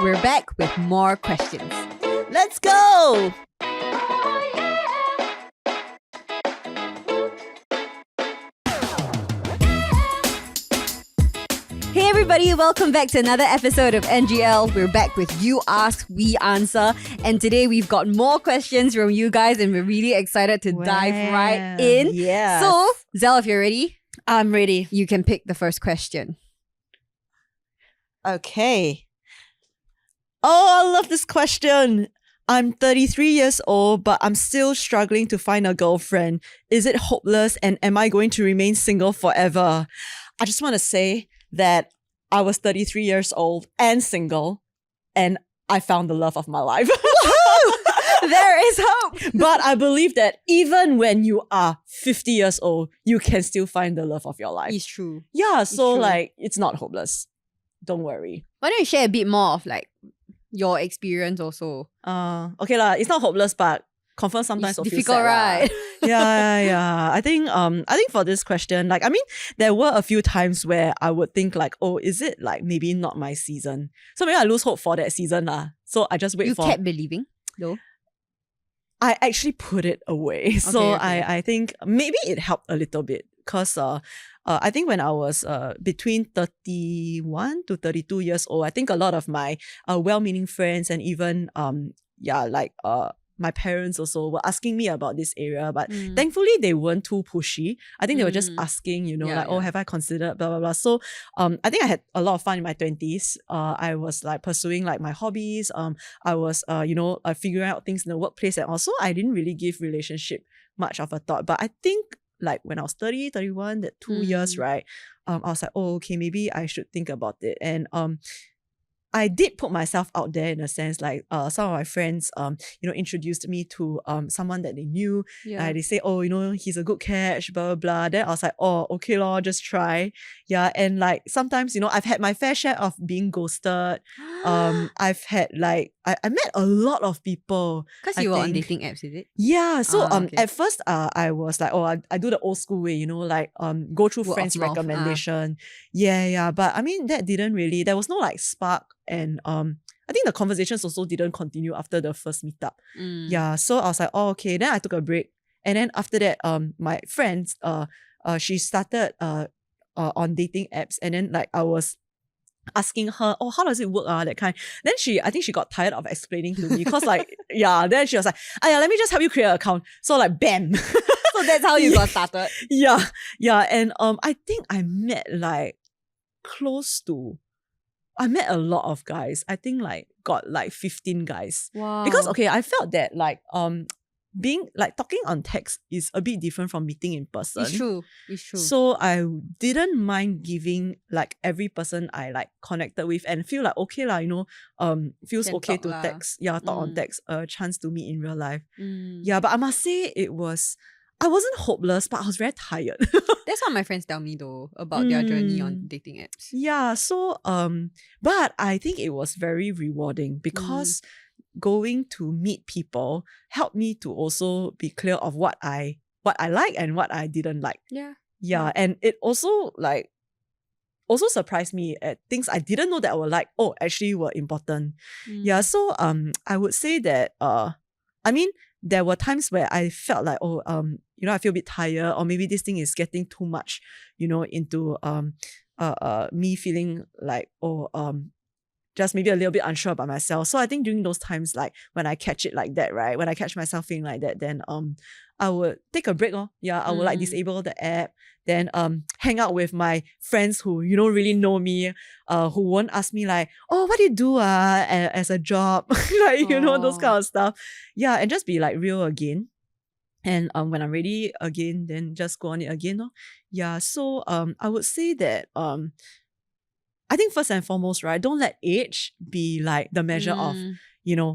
We're back with more questions. Let's go! Hey everybody, welcome back to another episode of NGL. We're back with You Ask, We Answer. And today we've got more questions from you guys and we're really excited to dive right in. Yes. So, Zell, if you're ready, I'm ready. you can pick the first question. Okay. Oh, I love this question. I'm 33 years old, but I'm still struggling to find a girlfriend. Is it hopeless and am I going to remain single forever? I just want to say that I was 33 years old and single and I found the love of my life. There is hope. But I believe that even when you are 50 years old, you can still find the love of your life. It's true. Yeah, so true. it's not hopeless. Don't worry. Why don't you share a bit more of your experience also? Okay lah, it's not hopeless, but confirm sometimes It's will feel difficult, sad right? lah. Yeah. I think for this question, there were a few times where I would think oh, is it maybe not my season? So maybe I lose hope for that season lah. So I just wait You for. kept believing though? I actually put it away. So okay. I think maybe it helped a little bit because I think when I was between 31 to 32 years old, I think a lot of my well-meaning friends and even my parents also were asking me about this area, but thankfully they weren't too pushy. I think they were just asking, oh, have I considered blah blah blah. So I think I had a lot of fun in my 20s. I was pursuing my hobbies. I was figuring out things in the workplace, and also I didn't really give relationship much of a thought. But I think when I was 30, 31, that 2 years, right? I was like, oh, okay, maybe I should think about it. And I did put myself out there in a sense, some of my friends, introduced me to someone that they knew. Yeah. They say, oh, he's a good catch, blah, blah, blah. Then I was like, oh, okay lor, just try. Yeah, and sometimes, I've had my fair share of being ghosted. I've had I met a lot of people. Because you were on dating apps, is it? Yeah, so okay. at first I was I do the old school way, go through Word friends' of mouth, recommendation. Yeah, but I mean that didn't really, there was no spark, and I think the conversations also didn't continue after the first meetup. Yeah, so I was like, oh, okay, then I took a break. And then after that, my friends, she started on dating apps, and then I was asking her, oh, how does it work? That kind. Then I think she got tired of explaining to me because then she was like, let me just help you create an account. So bam. So that's how you got started. Yeah. And I think I met I met a lot of guys. I think got 15 guys. Wow. Because I felt that being talking on text is a bit different from meeting in person. It's true. So I didn't mind giving every person I connected with and feel okay lah, feels Can okay talk to lah. text. Yeah, talk on text, a chance to meet in real life. Yeah. Yeah, but I must say I wasn't hopeless, but I was very tired. That's what my friends tell me though about their journey on dating apps. Yeah, so but I think it was very rewarding because going to meet people helped me to also be clear of what I like and what I didn't like. Yeah. Yeah, and it also also surprised me at things I didn't know that I would actually were important. Yeah, so I would say that I mean there were times where I felt I feel a bit tired, or maybe this thing is getting too much, into me feeling just maybe a little bit unsure about myself. So I think during those times, when I catch it like that, right? When I catch myself feeling like that, then I would take a break. Yeah, I would disable the app, then hang out with my friends who really know me, who won't ask me oh, what do you do as a job, those kind of stuff. Yeah, and just be real again. And when I'm ready again, then just go on it again. Yeah, so I would say that I think first and foremost, right, don't let age be the measure of,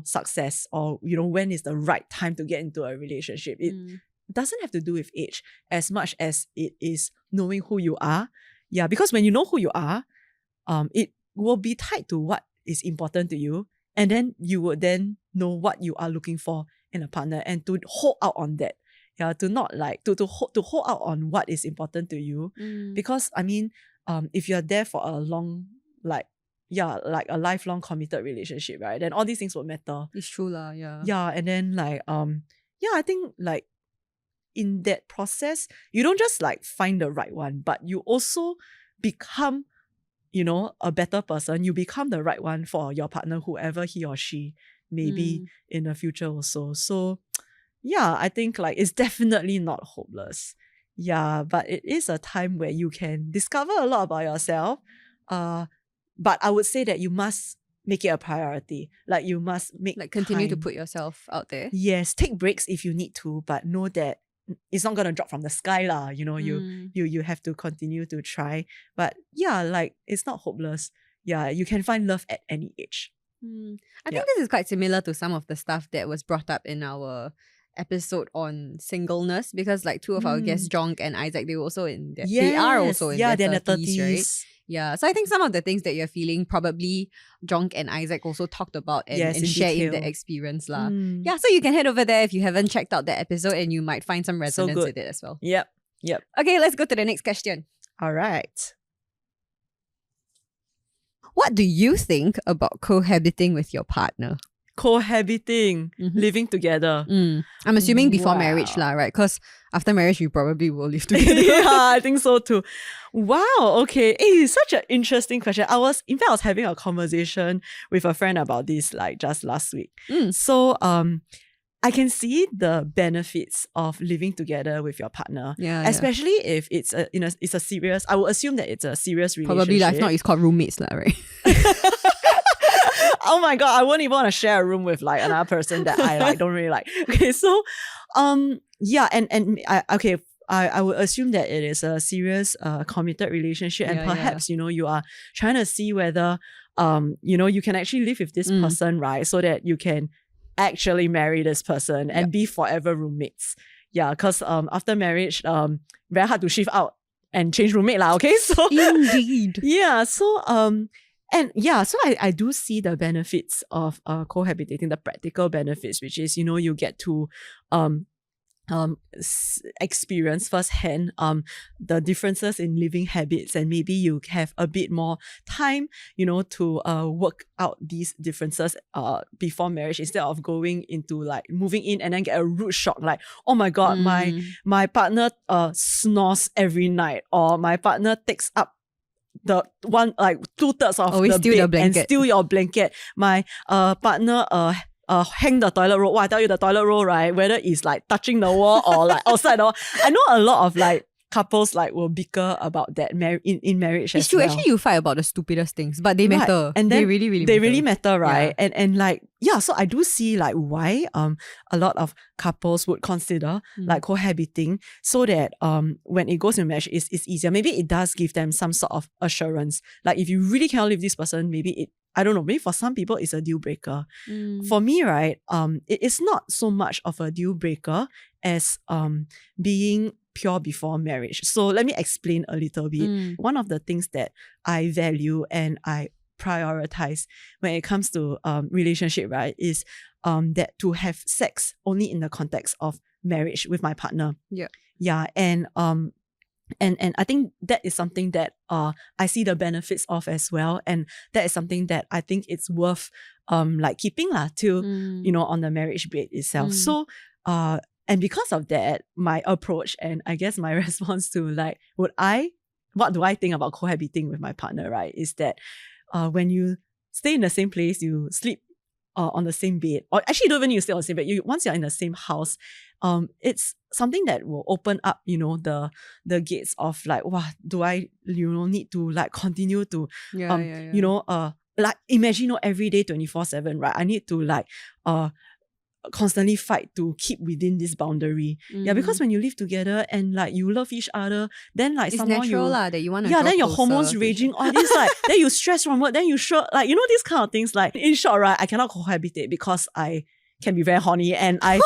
success, or, when is the right time to get into a relationship. It doesn't have to do with age as much as it is knowing who you are. Yeah, because when you know who you are, it will be tied to what is important to you. And then you would then know what you are looking for in a partner, and to hold out on that. Yeah, to not to hold out on what is important to you. Because I mean, if you're there for a long like a lifelong committed relationship, right? Then all these things would matter. It's true lah, yeah. Yeah, and then like I think like in that process, you don't just like find the right one, but you also become, a better person. You become the right one for your partner, whoever he or she may be in the future also. So yeah, I think like it's definitely not hopeless. Yeah, but it is a time where you can discover a lot about yourself. But I would say that you must make it a priority. Like you must continue to time. put yourself out there. Yes, take breaks if you need to, but know that it's not gonna drop from the sky lah. You have to continue to try. But yeah, like it's not hopeless. Yeah, you can find love at any age. I think this is quite similar to some of the stuff that was brought up in our episode on singleness, because like two of our guests, Jonk and Isaac, they were also in their, they are also in their 30s, right? Yeah, so I think some of the things that you're feeling, probably Jonk and Isaac also talked about and share in their experience lah. Yeah, so you can head over there if you haven't checked out that episode, and you might find some resonance with it as well. Yep. Okay, let's go to the next question. All right. What do you think about cohabiting with your partner? Cohabiting, living together. I'm assuming before marriage lah, right? Because after marriage, we probably will live together. Yeah, I think so too. Wow, okay. It's such an interesting question. I was having a conversation with a friend about this like just last week. So I can see the benefits of living together with your partner. Especially if it's a serious, I would assume that it's a serious relationship. Probably like, if not, it's called roommates lah, right? Oh my god, I wouldn't even want to share a room with like another person that I like don't really like. Okay, so yeah, and I would assume that it is a serious committed relationship, and perhaps you are trying to see whether you can actually live with this person, right? So that you can actually marry this person and be forever roommates. Yeah, because after marriage, very hard to shift out and change roommate lah. Okay, so indeed. Yeah, so and yeah, so I do see the benefits of cohabitating, the practical benefits, which is, you get to experience firsthand the differences in living habits, and maybe you have a bit more time, to work out these differences before marriage, instead of going into like moving in and then get a rude shock like, oh my god, my partner snores every night, or my partner takes up the one like 2/3 of the bed and steal your blanket. My partner hang the toilet roll. I tell you, the toilet roll, right, whether it's like touching the wall or like outside the wall. I know a lot of like couples like will bicker about that in marriage. It's true. Well. Actually, you fight about the stupidest things, but they matter. Right. And then they really matter, right? Yeah. And like so I do see like why a lot of couples would consider like cohabiting, so that when it goes in marriage, it's easier. Maybe it does give them some sort of assurance. Like if you really cannot leave this person, maybe I don't know, maybe for some people it's a deal breaker. For me, right, it is not so much of a deal breaker as being pure before marriage. So let me explain a little bit. One of the things that I value and I prioritize when it comes to relationship, right, is that to have sex only in the context of marriage with my partner. Yeah, and I think that is something that I see the benefits of as well, and that is something that I think it's worth like keeping till on the marriage bed itself. So and because of that, my approach and I guess my response to like what do I think about cohabiting with my partner, right, is that when you stay in the same place, you sleep on the same bed, or actually you don't even need to stay on the same bed. Once you're in the same house, it's something that will open up, the gates of like, wow, do I need to like continue to like imagine every day 24/7, right? I need to like constantly fight to keep within this boundary. Yeah, because when you live together and like you love each other, then like it's natural that you want to then your hormones raging, all this like then you stress from work, then you like these kind of things. Like in short, right, I cannot cohabitate because I can be very horny and I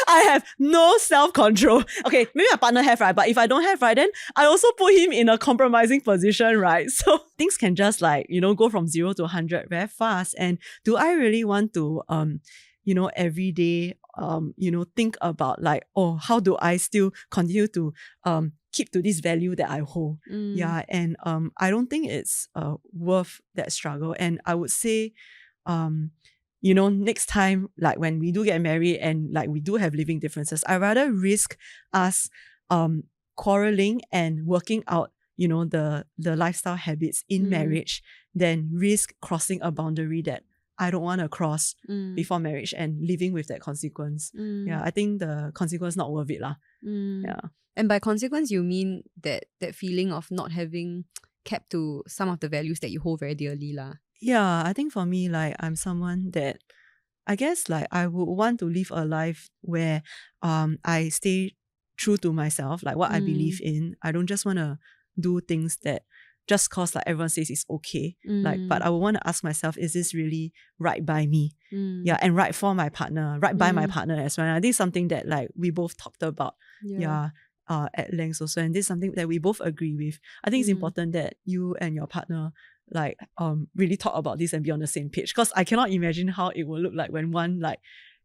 have no self-control. Okay, maybe my partner have, right? But if I don't have, right, then I also put him in a compromising position, right? So things can just like, go from 0 to 100 very fast. And do I really want to every day, think about like, oh, how do I still continue to keep to this value that I hold. Yeah, and I don't think it's worth that struggle. And I would say, next time, like when we do get married and like we do have living differences, I rather risk us quarreling and working out, the lifestyle habits in marriage than risk crossing a boundary that I don't want to cross before marriage and living with that consequence. Yeah, I think the consequence not worth it lah. Yeah. And by consequence, you mean that feeling of not having kept to some of the values that you hold very dearly lah. Yeah, I think for me, like I'm someone that I guess like I would want to live a life where I stay true to myself, like what I believe in. I don't just want to do things that just cause like everyone says it's okay. But I would want to ask myself, is this really right by me? Yeah, and right for my partner, right by my partner as well. And I think something that like we both talked about. Yeah. At length also, and this is something that we both agree with. I think it's important that you and your partner like really talk about this and be on the same page, because I cannot imagine how it will look like when one like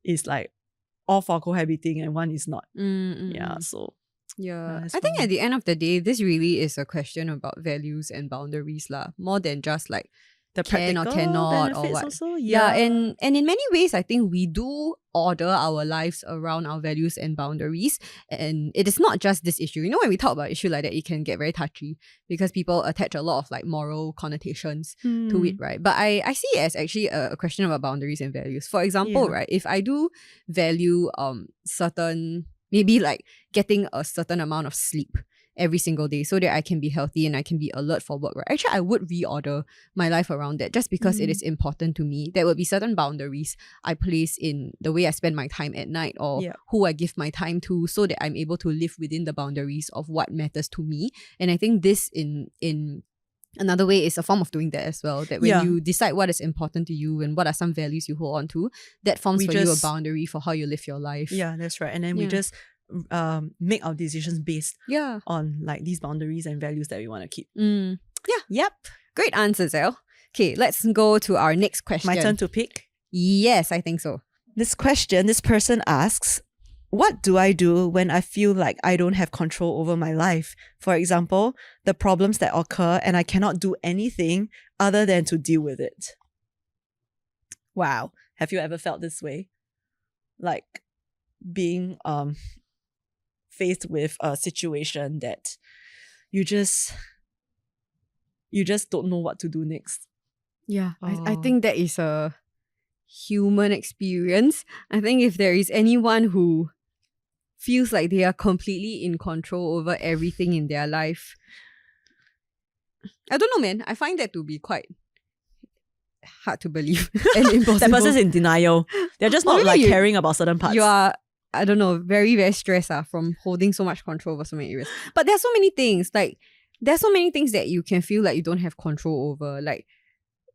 is like all for cohabiting and one is not. Yeah, so yeah, I think at the end of the day, this really is a question about values and boundaries lah, more than just like the can or practical cannot or what. also, and in many ways, I think we do order our lives around our values and boundaries. And it is not just this issue. When we talk about issue like that, it can get very touchy because people attach a lot of like moral connotations to it, right? But I see it as actually a question about boundaries and values. For example, right, if I do value certain, maybe like getting a certain amount of sleep every single day so that I can be healthy and I can be alert for work, right? Actually, I would reorder my life around that just because it is important to me. There will be certain boundaries I place in the way I spend my time at night or who I give my time to so that I'm able to live within the boundaries of what matters to me. And I think this in another way is a form of doing that as well. That when you decide what is important to you and what are some values you hold on to, that forms for you a boundary for how you live your life. Yeah, that's right. And then we just make our decisions based on like these boundaries and values that we want to keep. Yep. Great answer, Zell. Okay, let's go to our next question. My turn to pick? Yes, I think so. This person asks, what do I do when I feel like I don't have control over my life? For example, the problems that occur and I cannot do anything other than to deal with it. Wow. Have you ever felt this way? Like being faced with a situation that you just don't know what to do next. Yeah, I think that is a human experience. I think if there is anyone who feels like they are completely in control over everything in their life, I don't know, man. I find that to be quite hard to believe and impossible. That person's in denial. They're just not like caring about certain parts. You are, I don't know, very, very stressed from holding so much control over so many areas. But there are so many things, like there's so many things that you can feel like you don't have control over. Like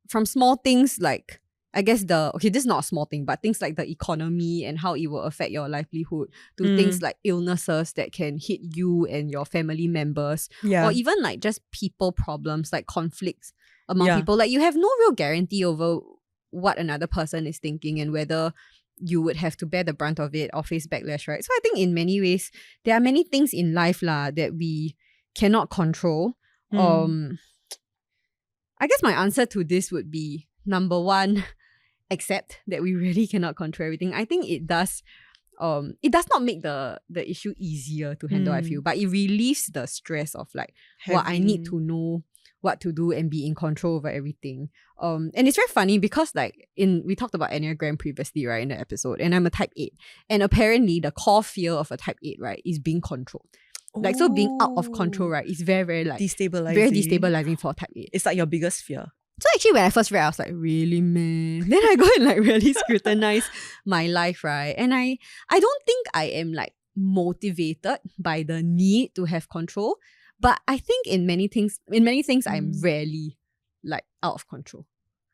from small things like, I guess this is not a small thing, but things like the economy and how it will affect your livelihood, to things like illnesses that can hit you and your family members, or even like just people problems, like conflicts among people. Like you have no real guarantee over what another person is thinking and whether you would have to bear the brunt of it or face backlash, right? So I think in many ways, there are many things in life that we cannot control. I guess my answer to this would be, number one, accept that we really cannot control everything. I think it does not make the issue easier to handle, I feel, but it relieves the stress of like, I need to know what to do and be in control over everything. And it's very funny because like we talked about Enneagram previously, right, in the episode, and I'm a type 8. And apparently the core fear of a type 8, right, is being controlled. Like, so being out of control, right, is very, very like very destabilizing for type 8. It's like your biggest fear. So actually when I first read, I was like, really, man? Then I go and like really scrutinize my life, right? And I don't think I am like motivated by the need to have control. But I think in many things I'm rarely like out of control.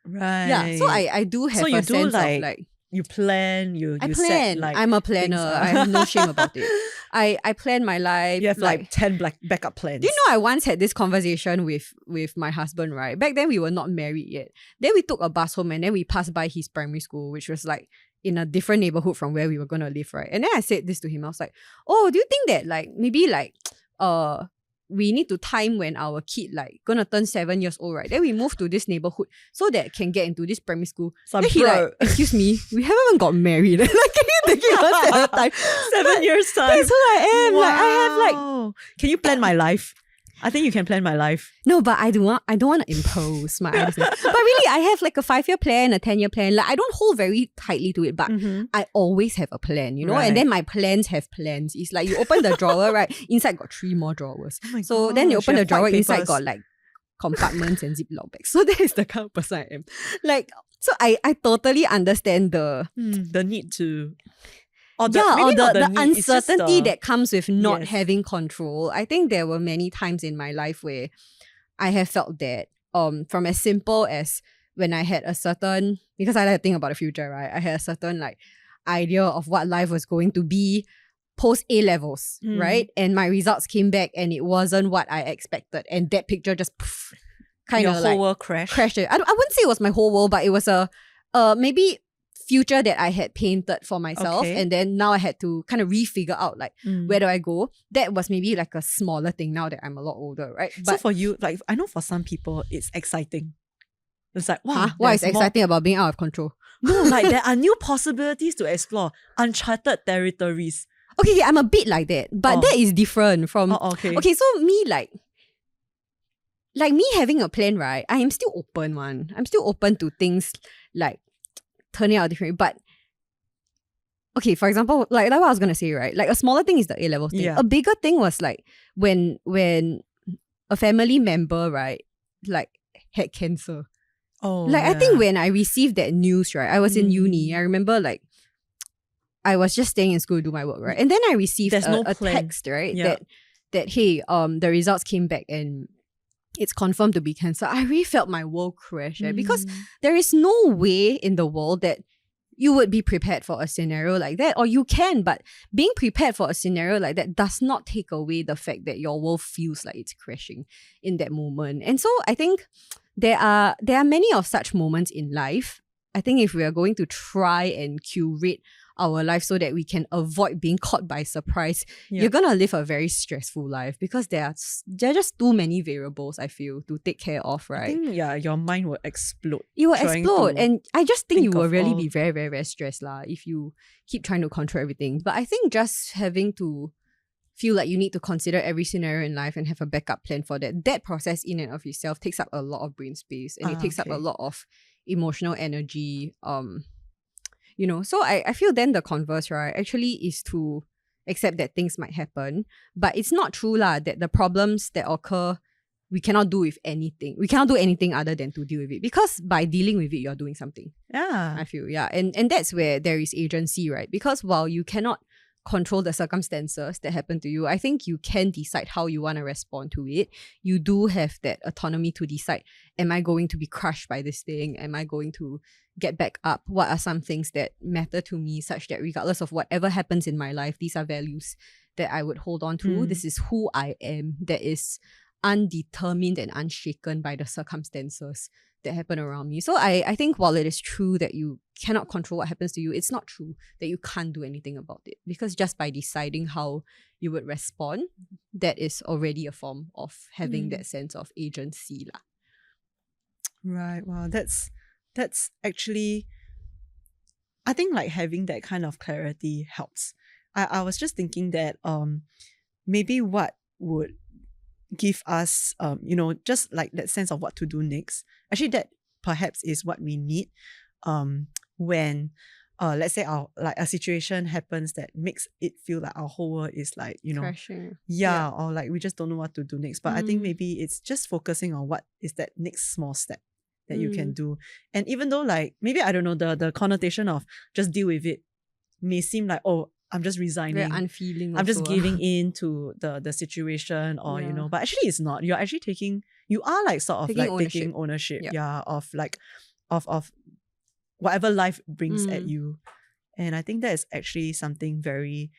Right. Yeah. So I do have a sense of like, you plan, I plan. set like, I'm a planner. I have no shame about it. I plan my life. You have like 10 backup plans. Do you know I once had this conversation with my husband, right? Back then we were not married yet. Then we took a bus home and then we passed by his primary school, which was like in a different neighborhood from where we were going to live, right? And then I said this to him. I was like, oh, do you think that like maybe like we need to time when our kid like gonna turn 7 years old, right? Then we move to this neighborhood so that can get into this primary school. Then he like, excuse me, we haven't even got married. Like, can you take it one time? 7 years time. That's who I am. Wow. Like, I have like, can you plan my life? I think you can plan my life. No, but I don't want to impose my ideas. But really, I have like a 5-year plan, a 10-year plan. Like, I don't hold very tightly to it, but I always have a plan, you know? Right. And then my plans have plans. It's like you open the drawer, right? Inside got 3 more drawers. Oh so then you open the drawer, inside papers. got like compartments and Ziploc bags. So that is the kind of person I am. Like, so I totally understand the need to... the uncertainty that comes with not Yes. having control. I think there were many times in my life where I have felt that from as simple as when I had a certain, because I like to think about the future, right? I had a certain like idea of what life was going to be post A-levels, right? And my results came back and it wasn't what I expected. And that picture just kind of Your like whole world crashed. I wouldn't say it was my whole world, but it was a maybe future that I had painted for myself, Okay. and then now I had to kind of refigure out like where do I go. That was maybe like a smaller thing now that I'm a lot older, right? So But for you, like I know for some people it's exciting. It's like, wow, what is there's more- exciting about being out of control? No, like there are new possibilities to explore, uncharted territories. Okay, yeah, I'm a bit like that, but Oh. that is different from Okay. okay. So me like me having a plan, right? I am still open one. I'm still open to things like turning out differently. But okay, for example, like what I was gonna say, right? Like a smaller thing is the A-level thing. Yeah. A bigger thing was like when a family member, right, like had cancer. Oh, Like I think when I received that news, right, I was in uni. I remember like I was just staying in school to do my work, right? And then I received There's no a plan. text, right? Yeah. That hey, the results came back and it's confirmed to be cancer. I really felt my world crash, right? Because there is no way in the world that you would be prepared for a scenario like that, or you can, but being prepared for a scenario like that does not take away the fact that your world feels like it's crashing in that moment. And so I think there are many of such moments in life. I think if we are going to try and curate our life so that we can avoid being caught by surprise, you're gonna live a very stressful life because there are just too many variables, I feel, to take care of, right? I think, your mind will explode. It will trying explode, to and I just think you think will of really all- be very, very, very stressed if you keep trying to control everything. But I think just having to feel like you need to consider every scenario in life and have a backup plan for that process in and of itself takes up a lot of brain space, and it takes up a okay. lot of emotional energy. You know, so I feel then the converse, right, actually is to accept that things might happen, but it's not true that the problems that occur we cannot do with anything. We cannot do anything other than to deal with it, because by dealing with it, you're doing something. Yeah. I feel, yeah. And that's where there is agency, right? Because while you cannot control the circumstances that happen to you, I think you can decide how you want to respond to it. You do have that autonomy to decide, am I going to be crushed by this thing? Am I going to get back up? What are some things that matter to me, such that regardless of whatever happens in my life, these are values that I would hold on to. This is who I am, that is undetermined and unshaken by the circumstances that happen around me. So I think while it is true that you cannot control what happens to you, it's not true that you can't do anything about it. Because just by deciding how you would respond, that is already a form of having that sense of agency. Right. Wow. That's actually, I think like having that kind of clarity helps. I was just thinking that maybe what would give us just like that sense of what to do next. Actually, that perhaps is what we need when let's say a situation happens that makes it feel like our whole world is like, Crashing. or like we just don't know what to do next. But I think maybe it's just focusing on what is that next small step that you can do. And even though like maybe, I don't know, the connotation of just deal with it may seem like, oh, I'm just resigning. Very unfeeling. I'm just also, giving in to the situation, or but actually it's not. You're actually you are like sort of taking ownership, of like of whatever life brings at you. And I think that is actually something very,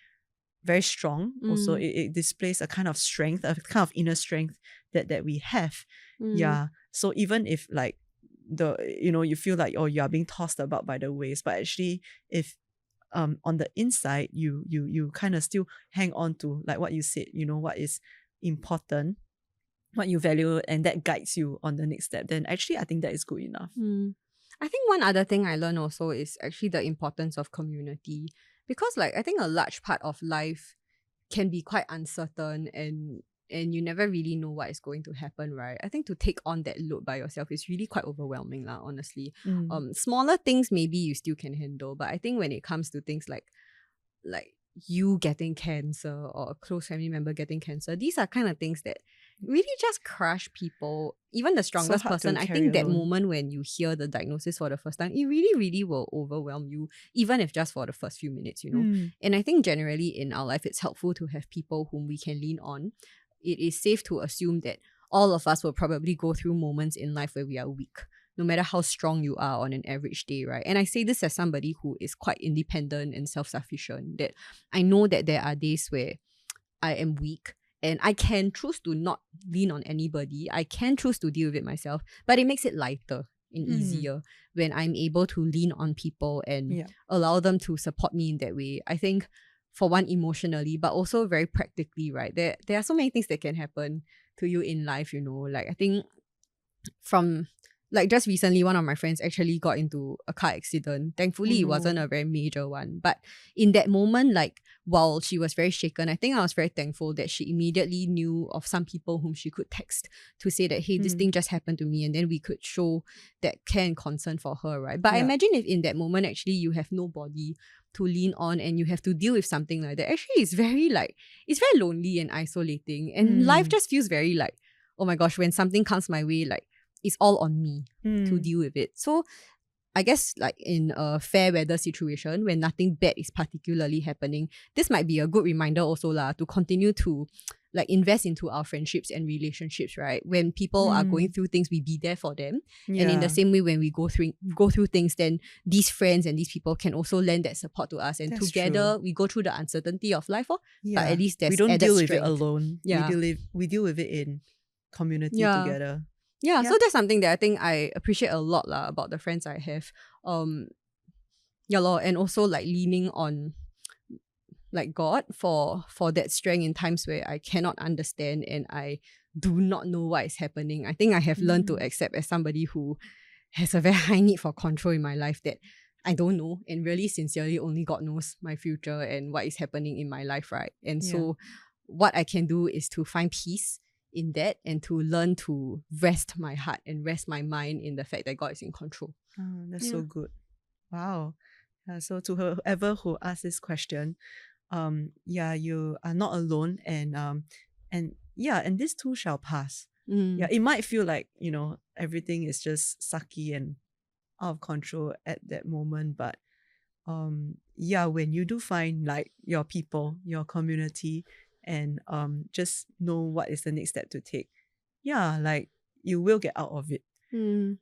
very strong. Also, it displays a kind of strength, a kind of inner strength that we have. Yeah. So even if like you feel like, oh, you are being tossed about by the waves, but actually if on the inside you kind of still hang on to like what you said, what is important, what you value, and that guides you on the next step, then actually I think that is good enough. I think one other thing I learned also is actually the importance of community, because like I think a large part of life can be quite uncertain and you never really know what is going to happen, right? I think to take on that load by yourself is really quite overwhelming, honestly. Smaller things maybe you still can handle, but I think when it comes to things like you getting cancer or a close family member getting cancer, these are kind of things that really just crush people. Even the strongest person, I think that moment when you hear the diagnosis for the first time, it really, really will overwhelm you, even if just for the first few minutes, you know. And I think generally in our life, it's helpful to have people whom we can lean on. It is safe to assume that all of us will probably go through moments in life where we are weak, no matter how strong you are on an average day, right? And I say this as somebody who is quite independent and self-sufficient, that I know that there are days where I am weak and I can choose to not lean on anybody. I can choose to deal with it myself, but it makes it lighter and easier when I'm able to lean on people and allow them to support me in that way. I think for one, emotionally, but also very practically, right? There are so many things that can happen to you in life, you know. Like I think from like just recently, one of my friends actually got into a car accident. Thankfully, it wasn't a very major one. But in that moment, like while she was very shaken, I think I was very thankful that she immediately knew of some people whom she could text to say that, hey, this thing just happened to me. And then we could show that care and concern for her, right? But I imagine if in that moment, actually, you have nobody to lean on and you have to deal with something like that, actually it's very lonely and isolating. And life just feels very like, oh my gosh, when something comes my way, like it's all on me to deal with it. So I guess like in a fair weather situation when nothing bad is particularly happening, this might be a good reminder also to continue to like invest into our friendships and relationships, right? When people are going through things, we be there for them. And in the same way, when we go through things, then these friends and these people can also lend that support to us. And that's together, we go through the uncertainty of life. But at least there's we don't deal with strength. It alone. We deal with it in community together. Yeah, so that's something that I think I appreciate a lot about the friends I have. And also like leaning on like God for that strength in times where I cannot understand and I do not know what is happening. I think I have learned to accept as somebody who has a very high need for control in my life that I don't know, and really sincerely only God knows my future and what is happening in my life, right? And so what I can do is to find peace in that and to learn to rest my heart and rest my mind in the fact that God is in control. Oh, that's so good. Wow. So to whoever who asked this question, you are not alone, and this too shall pass. It might feel like, you know, everything is just sucky and out of control at that moment, but when you do find like your people, your community, and just know what is the next step to take, like you will get out of it. So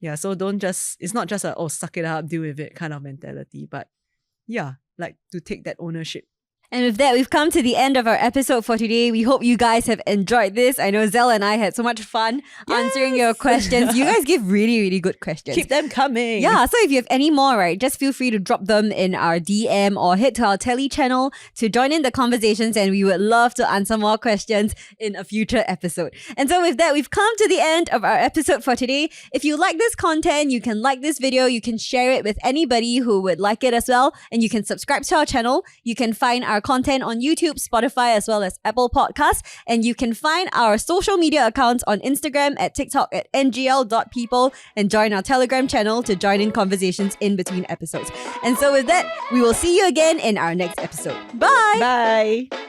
it's not just a suck it up, deal with it kind of mentality, but like to take that ownership. And with that, we've come to the end of our episode for today. We hope you guys have enjoyed this. I know Zell and I had so much fun answering your questions. You guys give really, really good questions. Keep them coming. Yeah, so if you have any more, right, just feel free to drop them in our DM or head to our Tele channel to join in the conversations, and we would love to answer more questions in a future episode. And so with that, we've come to the end of our episode for today. If you like this content, you can like this video, you can share it with anybody who would like it as well, and you can subscribe to our channel. You can find our content on YouTube, Spotify, as well as Apple Podcasts. And you can find our social media accounts on Instagram, at TikTok at ngl.people, and join our Telegram channel to join in conversations in between episodes. And so with that, we will see you again in our next episode. Bye! Bye!